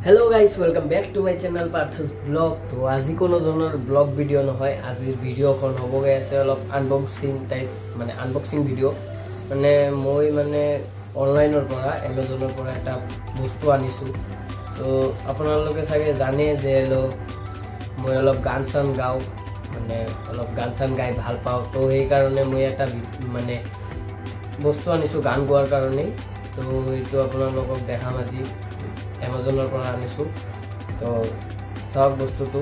Hello guys, welcome back to my channel Parth's Vlog. तो आज ही कोनो धৰণৰ ব্লগ ভিডিও নহয় আজিৰ ভিডিওখন হ'ব গৈছে অলপ আনবক্সিং টাইপ মানে আনবক্সিং ভিডিও মানে মই মানে অনলাইনৰ পৰা Amazonৰ পৰা এটা বস্তু আনিছো তো আপোনালোকে চাগে জানে যে মই অলপ গান চান গাও মানে অলপ গান চান গাই ভাল পাও তো এই কাৰণে মই এটা মানে বস্তু আনিছো গান গোৱাৰ কাৰণে তো এইটো আপোনালোকক দেখাম আজি Amazonৰ পৰা আনিছো তো সব বস্তুটো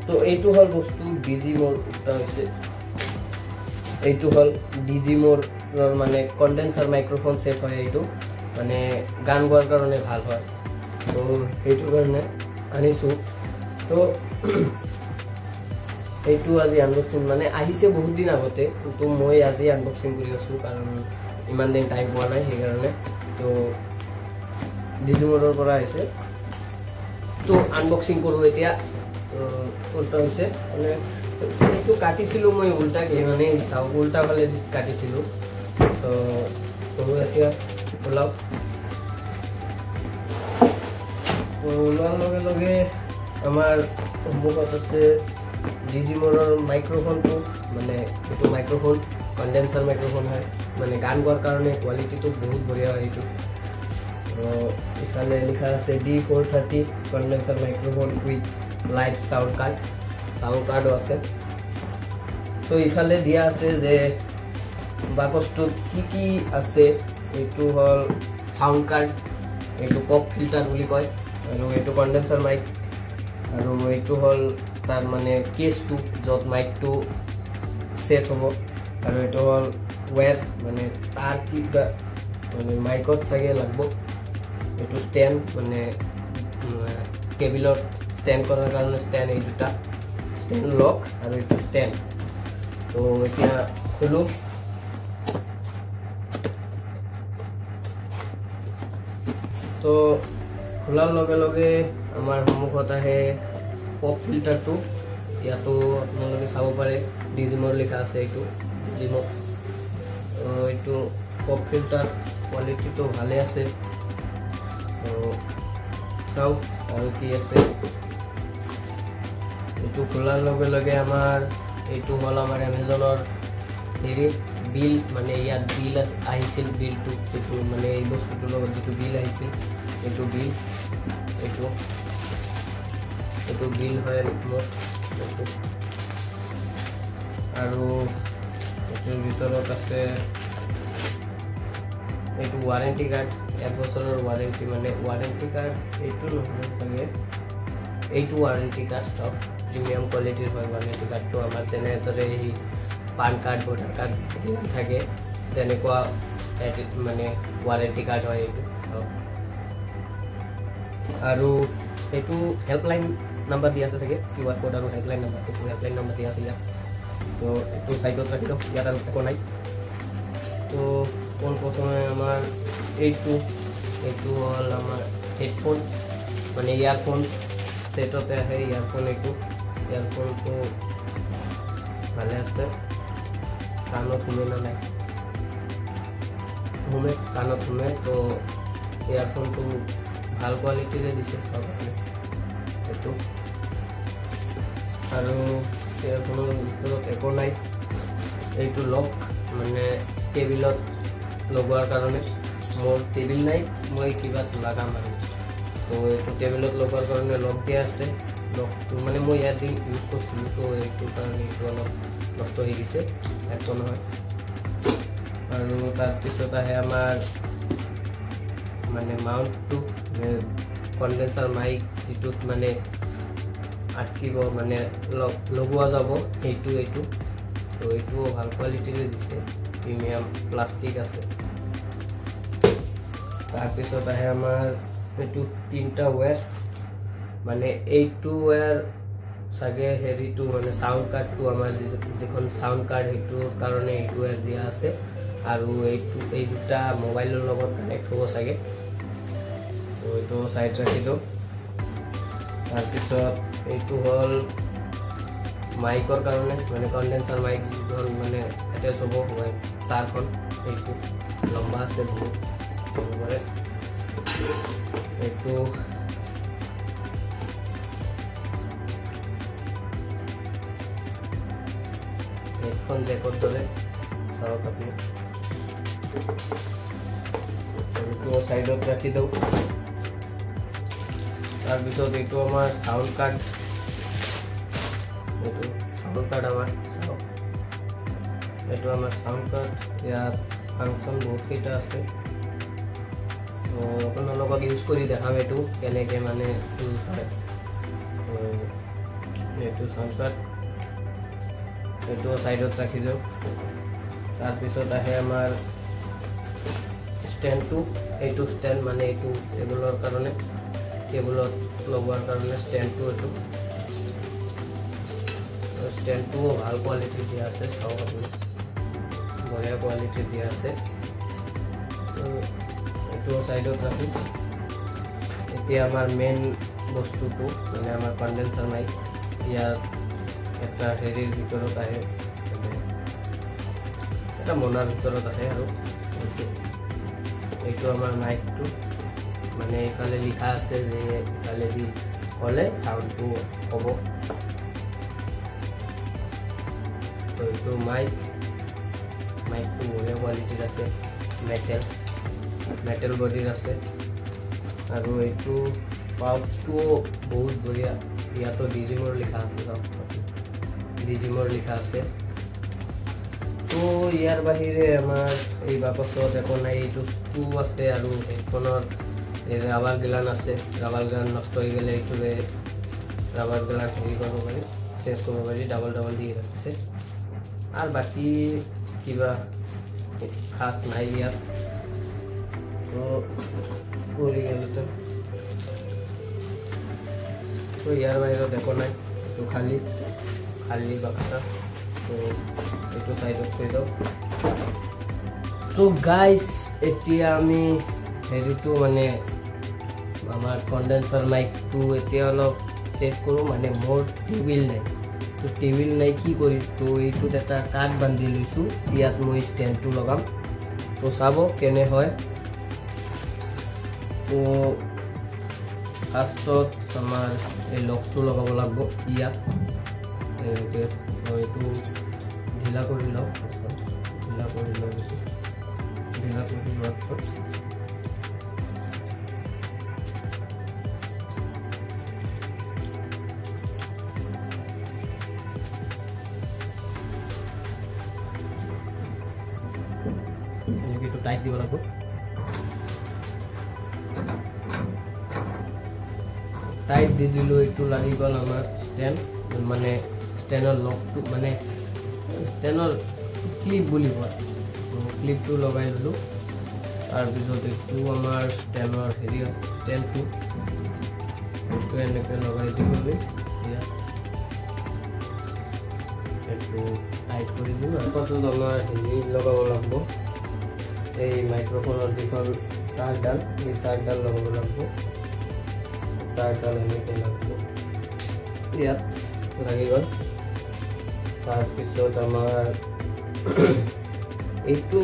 তো এইটো হল বস্তু ডিজিমোৰ এটা হৈছে এইটো হল ডিজিমোৰ মানে কন্ডেন্সাৰ মাইক্ৰোফোন সেট হয় এইটো মানে গান গোৱাৰ কাৰণে ভাল হয় তো এইটো কাৰণে আনিছো তো এইটো আজি আনবক্সিং মানে আহিছে বহুত দিন আগতে তো মই আজি আনবক্সিং কৰি আছো কাৰণ ইমান দিন টাইম পোৱা নাই সেই কাৰণে তো ডিজিমোৰৰ পৰা আহিছে তো আনবক্সিং কৰো এতিয়া কোনটা হৈছে মানে এইটো কাটিছিলো মই উল্টা কে মানে চাও উল্টা ফালে কাটিছিলো তো এতিয়া ওলাও তো ওলাৰ লগে লগে আমাৰ সম্ভৱত আছে ডিজিমোৰৰ মাইক্ৰোফোনটো মানে এটো মাইক্ৰোফোন কন্ডেন্সাৰ মাইক্ৰোফোন হয় মানে গান গোৱাৰ কাৰণে কোৱালিটিটো বহুত বঢ়িয়া হয় এটো এখানে লিখা আছে D430 condenser microphone with live sound card আছে তো ইফালে দিয়া আছে যে বাকসটোত কি আছে এটো হল সাউন্ড কাৰ্ড এটো পপ ফিল্টাৰ বুলি কয় আৰু এটো কন্ডেন্সাৰ মাইক আৰু এটো হল তাৰ মানে কেসটো যত মাইকটো সেট হ'ব আৰু এটো হল ওয়্যার মানে তার কি মানে মাইকত সাগে লাগব এটো স্ট্যান্ড মানে কেবলত স্ট্যান্ড করার কারণে স্ট্যান্ড এই দুটা স্ট্যান্ড লক আৰু এটো স্ট্যান্ড তো এতিয়া খুলো তো খোলাৰ লগে লগে আমাৰ সন্মুখত আহে পপ ফিল্টাৰ তো ইয়াতো আপোনালোকে চাব পাৰে ডিজিমোৰ লিখা আছে এইটো ডিজিমো এইটো পপ ফিল্টাৰ কোৱালিটি তো ভালে আছে তো চাও আৰু কি আছে এইটো খোলাৰ লগে লগে আমাৰ এইটো হল আমাৰ Amazonৰ হেৰি বিল মানে ইয়াত বিল আহিছিল বিলটো যেটো মানে এই বস্তুটোৰ লগত যেটো বিল আহিছিল এইটো বিল এইটো বিল হয় মোৰ আৰু এটোৰ ভিতৰত আছে এইটো ওয়াৰেন্টি কাৰ্ড 1 বছৰৰ ওয়াৰেন্টি মানে ওয়াৰেন্টি কাৰ্ড এইটো নহয় চাগে এইটো ওয়াৰেন্টি কাৰ্ড সব প্ৰিমিয়াম কোৱালিটিৰ হয় ওয়াৰেন্টি কাৰ্ডটো আমাৰ তেনেদৰে এই পান কাৰ্ড ভোটাৰ কাৰ্ড থাকে তেনেকুৱা মানে ওয়াৰেন্টি কাৰ্ড হয় এইটো আৰু এইটো হেল্পলাইন নাম্বাৰ দিয়া আছে থাকে কিউআৰ কোড আৰু হেল্পলাইন নাম্বাৰ দিয়া আছে ইয়াত তো এইটো সাইডত ৰাখি দিও ইয়াত আৰু একো নাই তো কোন প্ৰথমে আমাৰ এইটো হল আমাৰ হেডফোন মানে ইয়াৰফোন সেটতে আহে ইয়াৰফোন এইটো ইয়াৰফোনটো ভালে আছে কাণত শুনে না নাই কাণত শুনে তো ইয়াৰফোনটো ভাল কোৱালিটিৰে দিছে সব এইটো আৰু ইয়াৰফোনৰ ভিতৰত একো নাই এইটো লক মানে টেবিলত লগোৱাৰ কাৰণে মোৰ টেবিল নাই মই কিবা লগাম আৰু তো এইটো টেবিলত লগোৱাৰ কাৰণে লক দিয়া আছে লকটো মানে মই ইয়াত দিন ইউজ কৰিছিলোঁ তো এইটো কাৰণে এইটো অলপ নষ্ট হৈ গৈছে একো নহয় আৰু তাৰপিছত আহে আমাৰ মানে মাউণ্টটো কন্ডেন্সাৰ মাইক যেটোত মানে আটকিব মানে লগোৱা যাব এইটো তো এইটো ভাল কোৱালিটিৰে দিছে প্ৰিমিয়াম প্লাষ্টিক আছে তাৰপিছত আহে আমাৰ এইটো তিনটা ওয়্যাৰ মানে এইটো ওয়্যাৰ সাগে হেৰিটো মানে সাউন্ড কাৰ্ডটো আমাৰ যেখন সাউন্ড কাৰ্ড হেতুৰ কাৰণে এইটো ওয়্যাৰ দিয়া আছে আৰু এই দুটা মোবাইলৰ লগত কানেক্ট হ'ব সাগে তো এইটো সাইড ৰাখি দিও তাৰপিছত এইটো হল মাইকৰ কাৰণে মানে কনডেন্সাৰ মাইক যিখন মানে এটেচ হ'ব হয় তাৰখন এইটো লম্বা আছে বহুত একেবাৰে এইটো হেডফোন জেকৰ দৰে চাওক আপুনি এইটো সাইডত ৰাখি দিওঁ তাৰপিছত এইটো আমাৰ সাউন্ড কাৰ্ড আমাৰ চাওক এইটো আমাৰ সাউন্ড কাৰ্ড ইয়াত ফাংচন বহুতকেইটা আছে আপোনালোকক ইউজ কৰি দেখাম এইটো কেনেকৈ মানে ইউজ হয় এইটো সাউন্ড কাৰ্ড এইটো সাইডত ৰাখি দিওঁ তাৰপিছত আহে আমাৰ ষ্টেণ্ডটো এইটো ষ্টেণ্ড মানে এইটো টেবুলৰ কাৰণে টেবুলত লগোৱাৰ কাৰণে ষ্টেণ্ডটো এইটো ষ্টেণ্ডটো ভাল কোৱালিটি দিয়া আছে চাওক আপুনি বঢ়িয়া কোৱালিটি দিয়া আছে এইটো সাইডত ৰাখি এতিয়া আমাৰ মেইন বস্তুটো মানে আমাৰ কনডেন্সাৰ মাইক ইয়াত এটা হেৰিৰ ভিতৰত আহে এটা মোনাৰ ভিতৰত আহে আৰু এইটো আমাৰ মাইকটো মানে এইফালে লিখা আছে যে এইফালে দি হ'লে চাউণ্ডটো হ'ব তো এইটো মাইকটো বঢ়িয়া কোৱালিটিৰ আছে মেটেল বডিৰ আছে আৰু এইটো পাউচটোও বহুত বঢ়িয়া ইয়াতো ডিজিমৰ লিখা আছে ডিজিমৰ লিখা আছে তো ইয়াৰ বাহিৰে আমাৰ এই বাকচত একো নাই এইটো স্ক্ৰু আছে আৰু হেডফোনৰ ৰাবাৰ গিলান আছে ৰাবাৰ গিলান নষ্ট হৈ গ'লে এইটোৰে ৰাবাৰ গিলান হেৰি কৰিব পাৰি চেঞ্জ কৰিব পাৰি ডাবল দি ৰাখিছে আৰু বাকী কিবা খাস নাই ইয়াত তো কৰি গ'লে তো ইয়াৰ বাহিৰত একো নাই এইটো খালী বাক্সা তো এইটো সাইডত থৈ দিওঁ তো গাইজ এতিয়া আমি হেৰিটো মানে আমাৰ কনডেন্সাৰ মাইকটো এতিয়া অলপ চেট কৰোঁ মানে মোৰ টেবিল নাই তো টেবিল নাই কি কৰিম তো এইটোত এটা কাঠ বান্ধি লৈছোঁ ইয়াত মই ষ্টেণ্ডটো লগাম তো চাব কেনে হয় তো ফাৰ্ষ্টত আমাৰ এই লকটো লগাব লাগিব ইয়াত এইটো ঢিলা কৰি লওঁ ঢিলা কৰি লোৱাৰ পিছত টাইট দিব লাগিব টাইট দি দিলোঁ এইটো লাগি গ'ল আমাৰ ষ্টেণ্ড মানে ষ্টেণ্ডৰ লকটো মানে ষ্টেণ্ডৰ ক্লিপ বুলি কয় ক্লিপটো লগাই দিলোঁ তাৰপিছত এইটো আমাৰ ষ্টেণ্ডৰ হেৰি ষ্টেণ্ডটো এইটো এনেকৈ লগাই দিবলৈ ইয়াত এইটো টাইট কৰি দিলোঁ তাৰপাছত আমাৰ হেৰি লগাব লাগিব এই মাইক্ৰফোনৰ যিখন তাঁৰডাল এই তাঁৰডাল লগাব লাগিব তাঁৰডাল এনেকৈ লাগিব ইয়াত লাগি গ'ল তাৰপিছত আমাৰ এইটো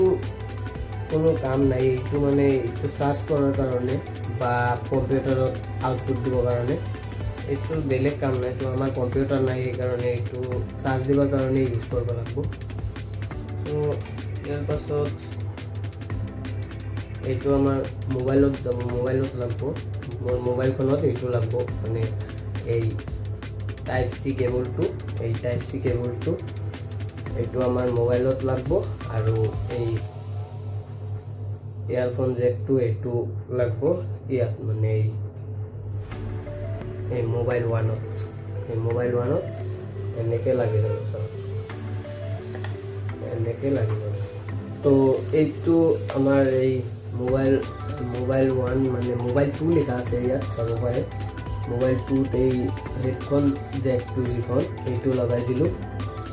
কোনো কাম নাই এইটো মানে এইটো চাৰ্জ কৰাৰ কাৰণে বা কম্পিউটাৰত আউটপুট দিবৰ কাৰণে এইটো বেলেগ কাম নাই তো আমাৰ কম্পিউটাৰ নাই সেইকাৰণে এইটো চাৰ্জ দিবৰ কাৰণে ইউজ কৰিব লাগিব তো ইয়াৰ পাছত এইটো আমাৰ মোবাইলত যাব মোবাইলত লাগিব মোৰ মোবাইলখনত এইটো লাগিব মানে এই টাইপ চি কেবলটো এইটো আমাৰ মোবাইলত লাগিব আৰু এই ইয়াৰফোন জেকটো এইটো লাগিব ইয়াত মানে এই মোবাইল ওৱানত এনেকৈ লাগি যাব চব এনেকৈ লাগি যাব তো এইটো আমাৰ এই মোবাইল ওৱান মানে মোবাইল 2 লিখা আছে ইয়াত চাব পাৰে মোবাইল 2ত এই হেডফোন জেকটো যিখন এইটো লগাই দিলোঁ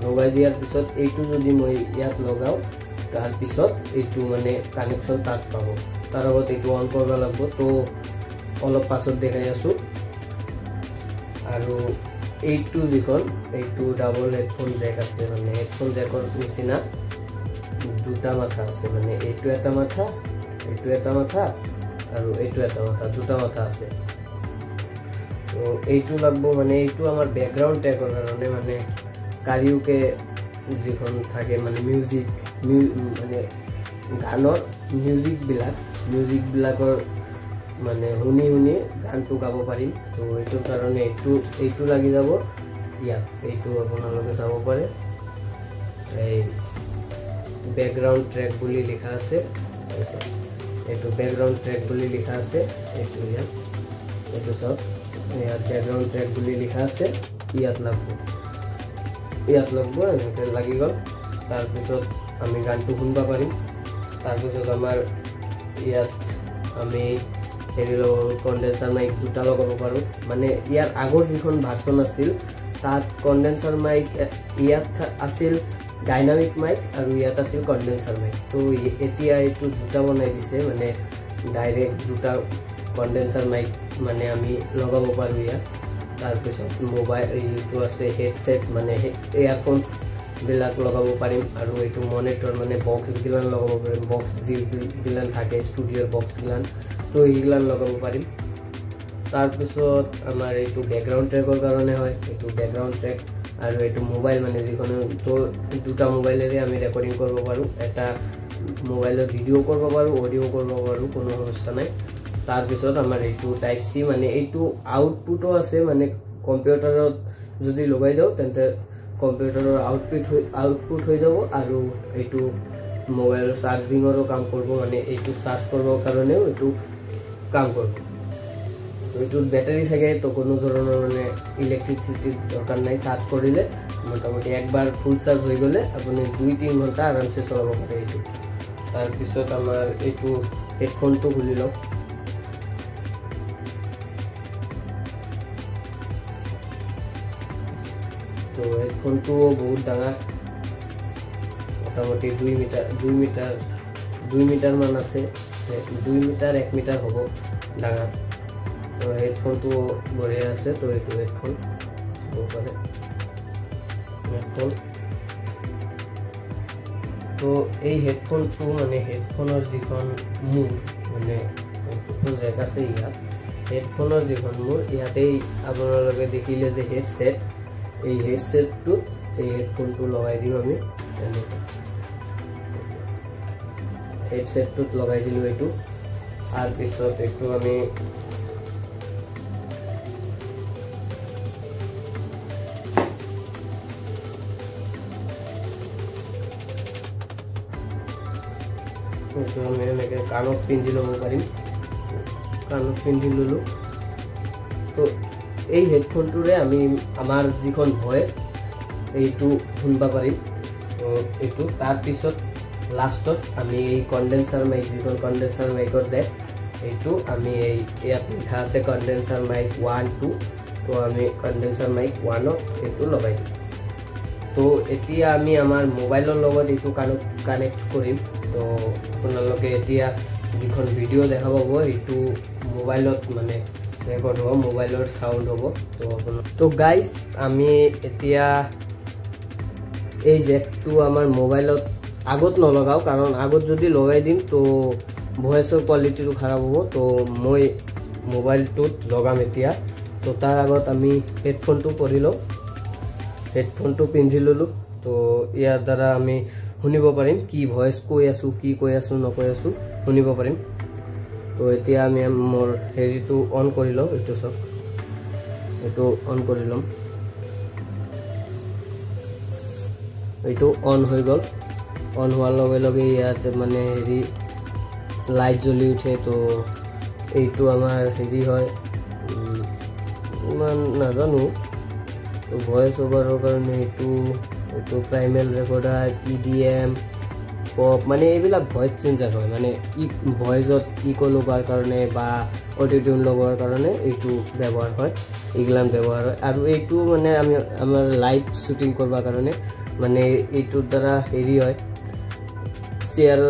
লগাই দিয়াৰ পিছত এইটো যদি মই ইয়াত লগাওঁ তাৰপিছত এইটো মানে কানেকশ্যন তাত পাব তাৰ আগত এইটো অন কৰিব লাগিব তো অলপ পাছত দেখাই আছোঁ আৰু এইটো যিখন এইটো ডাবল হেডফোন জেক আছে মানে হেডফোন জেকৰ নিচিনা দুটা মাথা আছে মানে এইটো এটা মাথা আৰু এইটো এটা মাথা দুটা মাথা আছে তো এইটো লাগব মানে এইটো আমাৰ ব্যাকগ্ৰাউণ্ড ট্ৰেকৰ কাৰণে মানে কাৰিওকে যিখন থাকে মানে মিউজিক মানে গানৰ মিউজিকবিলাকৰ মানে শুনি গানটো গাব পাৰিম তো এইটোৰ কাৰণে এইটো লাগি যাব ইয়াত এইটো আপোনালোকে চাব পাৰে এই ব্যাকগ্ৰাউণ্ড ট্ৰেক বুলি লিখা আছে এইটো ব্যাকগ্ৰাউণ্ড ট্ৰেক বুলি লিখা আছে এইটো ইয়াত এইটো সব ইয়াত ব্যাকগ্ৰাউণ্ড ট্ৰেক বুলি লিখা আছে ইয়াত লাগব এনেকৈ লাগি গ'ল তাৰপিছত আমি গানটো শুনিব পাৰিম তাৰপিছত আমাৰ ইয়াত আমি হেৰি কনডেন্সাৰ মাইক দুটা লগাব পাৰোঁ মানে ইয়াৰ আগৰ যিখন ভাৰ্চন আছিল তাত কনডেন্সাৰ মাইক ইয়াত আছিল ডাইনামিক মাইক আৰু ইয়াত আছিল কনডেন্সাৰ মাইক তো এতিয়া এইটো দুটা বনাই দিছে মানে ডাইৰেক্ট দুটা কনডেন্সাৰ মাইক মানে আমি লগাব পাৰোঁ ইয়াত তাৰপিছত মোবাইল এইটো আছে হেডছেট মানে ইয়াৰফোনছবিলাক লগাব পাৰিম আৰু এইটো মনিটৰ মানে বক্সগিলান লগাব পাৰিম বক্স যিগিলান থাকে ষ্টুডিঅ'ৰ বক্সগিলান তো এইগিলান লগাব পাৰিম তাৰপিছত আমাৰ এইটো বেকগ্ৰাউণ্ড ট্ৰেকৰ কাৰণে হয় এইটো বেকগ্ৰাউণ্ড ট্ৰেক আৰু এইটো মোবাইল মানে যিখন তো দুটা মোবাইলেৰে আমি ৰেকৰ্ডিং কৰিব পাৰোঁ এটা মোবাইলত ভিডিঅ' কৰিব পাৰোঁ অডিঅ' কৰিব পাৰোঁ কোনো সমস্যা নাই তাৰপিছত আমাৰ এইটো টাইপ চি মানে এইটো আউটপুটো আছে মানে কম্পিউটাৰত যদি লগাই দিওঁ তেন্তে কম্পিউটাৰৰ আউটপুট হৈ যাব আৰু এইটো মোবাইলৰ চাৰ্জিঙৰো কাম কৰিব মানে এইটো চাৰ্জ কৰিবৰ কাৰণেও এইটো কাম কৰিব এইটোত বেটাৰী থাকে তো কোনো ধৰণৰ মানে ইলেক্ট্ৰিচিটিৰ দৰকাৰ নাই চাৰ্জ কৰিলে মোটামুটি একবাৰ ফুল চাৰ্জ হৈ গ'লে আপুনি 2-3 ঘণ্টা আৰামছে চলাব পাৰে এইটো তাৰপিছত আমাৰ এইটো হেডফোনটো খুলি লওক তো হেডফোনটো বহুত ডাঙৰ মোটামুটি 2 মিটাৰ মান আছে 2 মিটাৰ 1 মিটাৰ হ'ব ডাঙৰ তো হেডফোনটো বঢ়িয়া আছে তো এইটো হেডফোন হ'ব পাৰে হেডফোন তো এই হেডফোনটো মানে হেডফোনৰ যিখন মূৰ মানে জেক আছে ইয়াত হেডফোনৰ যিখন মূৰ ইয়াতেই আপোনালোকে দেখিলে যে হেডছেট এই হেডছেটটোত এই হেডফোনটো লগাই দিম আমি হেডছেটটোত লগাই দিলোঁ এইটো তাৰপিছত এইটো আমি এনেকৈ কাণত পিন্ধি ল'ব পাৰিম কাণত পিন্ধি ল'লোঁ তো এই হেডফোনটোৰে আমি আমাৰ যিখন ভইচ এইটো শুনিব পাৰিম তো এইটো তাৰপিছত লাষ্টত আমি এই কনডেন্সাৰ মাইক যিখন কনডেন্সাৰ মাইকত যায় এইটো আমি এই ইয়াত লিখা আছে কনডেন্সাৰ মাইক 1-2 তো আমি কনডেন্সাৰ মাইক 1ত এইটো লগাই দিম তো এতিয়া আমি আমাৰ মোবাইলৰ লগত এইটো কানেক্ট কৰিম তো আপোনালোকে এতিয়া যিখন ভিডিঅ' দেখা পাব এইটো মোবাইলত মানে ৰেকৰ্ড হ'ব মোবাইলৰ সাউণ্ড হ'ব তো আপোনাৰ তো গাইজ আমি এতিয়া এই জেকটো আমাৰ মোবাইলত আগত নলগাওঁ কাৰণ আগত যদি লগাই দিম তো ভয়েসৰ কোৱালিটিটো খাৰাপ হ'ব তো মই মোবাইলটোত লগাম এতিয়া তো তাৰ আগত আমি হেডফোনটো কৰি লওঁ হেডফোনটো পিন্ধি ল'লোঁ তো ইয়াৰ দ্বাৰা আমি শুনিব পাৰিম কি ভয়েস কৈ আছোঁ কি কৈ আছোঁ নকৈ আছোঁ শুনিব পাৰিম তো এতিয়া আমি মোৰ হেৰিটো অন কৰি লওঁ এইটো চব এইটো অন কৰি ল'ম এইটো অন হৈ গ'ল অন হোৱাৰ লগে লগে ইয়াতে মানে হেৰি লাইট জ্বলি উঠে তো এইটো আমাৰ হেৰি হয় ইমান নাজানো তো ভয়েস ওভাৰৰ কাৰণে এইটো প্ৰাইমেল ৰেকৰ্ডাৰ EDM পপ মানে এইবিলাক ভয়েস চেঞ্জাৰ হয় মানে ভয়েসত ইকো লগোৱাৰ কাৰণে বা অটোটিউন লগোৱাৰ কাৰণে এইটো ব্যৱহাৰ হয় এইগিলান ব্যৱহাৰ হয় আৰু এইটো মানে আমি আমাৰ লাইভ শ্বুটিং কৰিবৰ কাৰণে মানে এইটোৰ দ্বাৰা হেৰি হয় শ্বেয়াৰ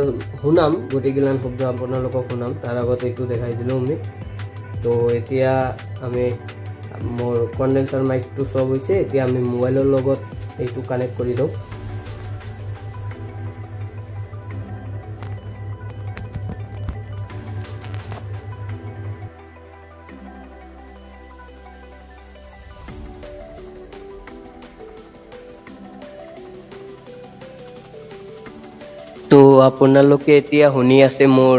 শুনাম গোটেইগিলান শব্দ আপোনালোকক শুনাম তাৰ আগত এইটো দেখাই দিলোঁ আমি তো এতিয়া আমি মোৰ কনডেন্সাৰ মাইকটো সব হৈছে এতিয়া আমি মোবাইলৰ লগত এইটো কানেক্ট কৰি লওঁ তো আপোনালোকে এতিয়া শুনি আছে মোৰ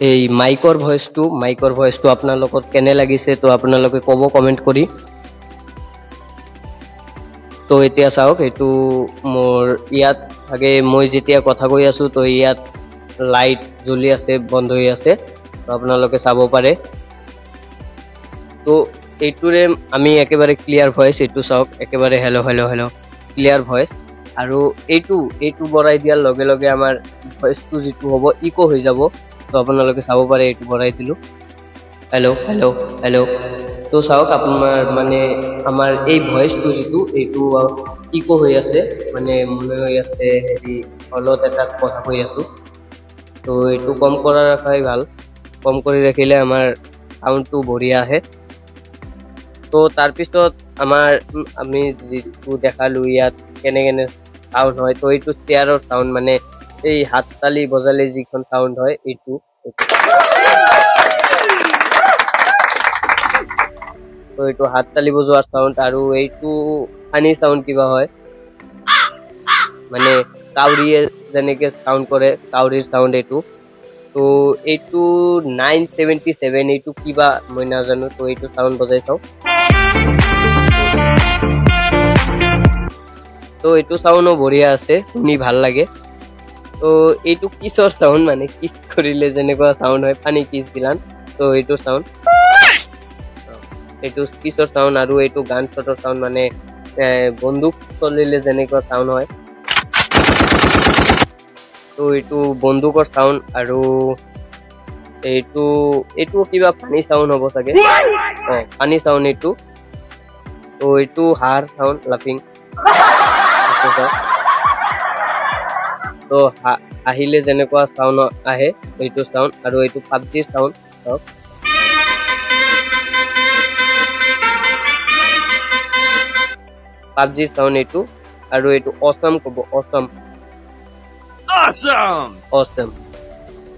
এই মাইকৰ ভয়েসটো আপোনালোকক কেনে লাগিছে তো আপোনালোকে ক'ব কমেন্ট কৰি তো এতিয়া চাওক এইটো মোৰ ইয়াত আগে মই যেতিয়া কথা কৈ আছো তো ইয়াত লাইট জ্বলি আছে বন্ধ হৈ আছে তো আপোনালোকে চাব পাৰে তো এইটোৰে আমি একেবাৰে ক্লিয়াৰ ভয়েস এইটো চাওক একেবাৰে hello hello hello clear voice আৰু এইটো বঢ়াই দিয়াৰ লগে লগে আমাৰ ভয়েসটো যেটো হ'ব ইকো হৈ যাব তো আপোনালোকে চাব পাৰে এইটো বঢ়াই দিলো হেলো হেলো হেলো তো চাওক আপোনাৰ মানে আমাৰ এই ভয়েসটো যেটো এইটো ইকো হৈ আছে মানে মনে হৈ আছে হেৰি হলত এটা কথা কৈ আছো তো এইটো কম কৰা ৰাখাই ভাল কম কৰি ৰাখিলে আমাৰ সাউন্ডটো বঢ়িয়া আহে তো তাৰ পিছত আমাৰ আমি যেটো দেখালো ইয়াত কেনে কেনে সাউন্ড হয় তো এইটো চেয়াৰৰ সাউন্ড মানে এই হাততালি বজালে যিখন সাউন্ড হয় এইটো তো এইটো হাততালি বজোৱাৰ সাউন্ড আৰু এইটো ফানি সাউন্ড কিবা হয় মানে কাউৰীয়ে যেনেকে সাউন্ড কৰে কাউৰীৰ সাউন্ড এইটো তো এইটো 977 এইটো কিবা মই নাজানো তো এইটো সাউন্ড বজাই চাও তো এইটো সাউন্ডও বঢ়িয়া আছে শুনি ভাল লাগে তো এইটো কিছৰ সাউন্ড মানে কিছ কৰিলে যেনেকুৱা সাউন্ড হয় ফানি কিছ দিলান তো এইটো সাউন্ড এইটো কিছৰ সাউন্ড আৰু এইটো গান শটৰ সাউন্ড মানে বন্দুক চলিলে যেনেকুৱা সাউন্ড হয় তো এইটো বন্দুকৰ সাউন্ড আৰু এইটো কিবা ফানি সাউন্ড হ'ব চাগে ফানি সাউন্ড এইটো তো এইটো হার সাউন্ড লাফিং তো আহিলে যেনেকুৱা সাউন্ড আহে এইটো সাউন্ড আৰু এইটো PUBG সাউন্ড PUBG সাউন্ড এইটো আৰু এইটো অসম কব অসম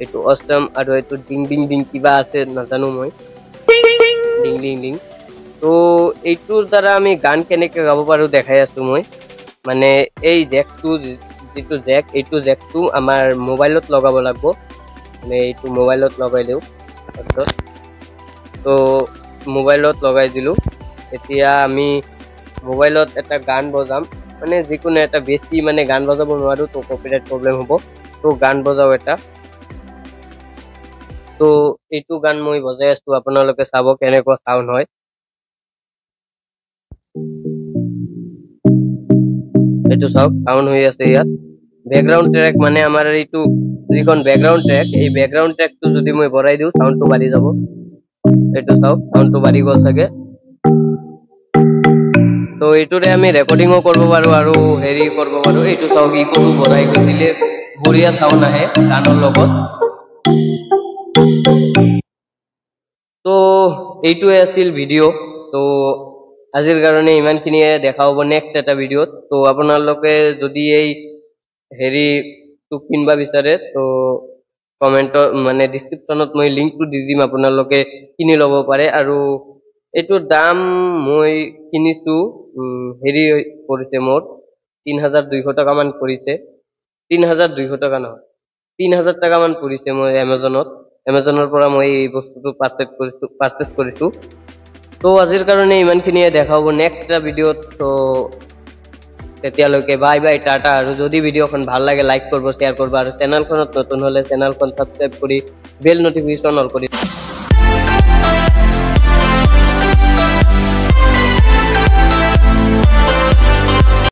এইটো অসম আৰু এইটো ডিং ডিং ডিং কিবা আছে নাজানো মই ডিং ডিং ডিং তো এইটোৰ দ্বাৰা আমি গান কেনেকে গাব পাৰো দেখাই আছো মই মানে এই জেকটো যেটো জেক এইটো জেকটো আমাৰ মোবাইলত লগাব লাগিব মানে এইটো মোবাইলত লগাই দিও তো মোবাইলত লগাই দিলো এতিয়া আমি মোবাইলত এটা গান বজাম মানে যিকোনো এটা বেছি মানে গান বজাব নোৱাৰো তো কপিৰাইট প্ৰবলেম হ'ব তো গান বজাও এটা তো এইটো গান মই বজাই আছো আপোনালোকে চাব কেনেকুৱা সাউন্ড হয় এইটো চাওক সাউন্ড হৈ আছে ইয়াত ব্যাকগ্ৰাউন্ড ট্ৰ্যাক মানে আমাৰ এইটো যিখন ব্যাকগ্রাউন্ড ট্র্যাক এই ব্যাকগ্রাউন্ড ট্র্যাকটো যদি মই বঢ়াই দিও সাউন্ডটো বাঢ়ি যাব এইটো চাওক সাউন্ডটো বাঢ়ি গল চাগে তো এইটোৰে আমি ৰেকৰ্ডিংও কৰিব পাৰো আৰু হেৰি কৰিব পাৰো এইটো চাওক ইকোটো বঢ়াই দিলে বঢ়িয়া সাউন্ড আহে গানৰ লগত তো এইটোৱে আছিল ভিডিও তো আজিৰ কাৰণে ইমানখিনিয়ে দেখা হ'ব নেক্সট এটা ভিডিওত তো আপোনালোকে যদি এই হেৰি টু কিনবা বিচাৰে তো কমেন্ট মানে ডেসক্ৰিপচনত মই লিংকটো দি দিম আপোনালোকে কিনি ল'ব পাৰে আৰু এইটোৰ দাম মই কিনিছো হেৰি পৰিছে মোৰ 3200 টকা মান পৰিছে 3200 টকা নহয় 3000 টকা মান পৰিছে মই এমাজনৰ পৰা মই এই বস্তুটো পাৰচেজ কৰিছো তো আজিৰ কাৰণে ইমানখিনিয়ে দেখা হ'ব নেক্সট এটা ভিডিওত তো তেতিয়ালৈকে বাই বাই টাটা আৰু যদি ভিডিওখন ভাল লাগে লাইক কৰিব শেয়াৰ কৰিব আৰু চেনেলখনত নতুন হলে চেনেলখন সাবস্ক্ৰাইব কৰি বেল নটিফিকেশন অন কৰি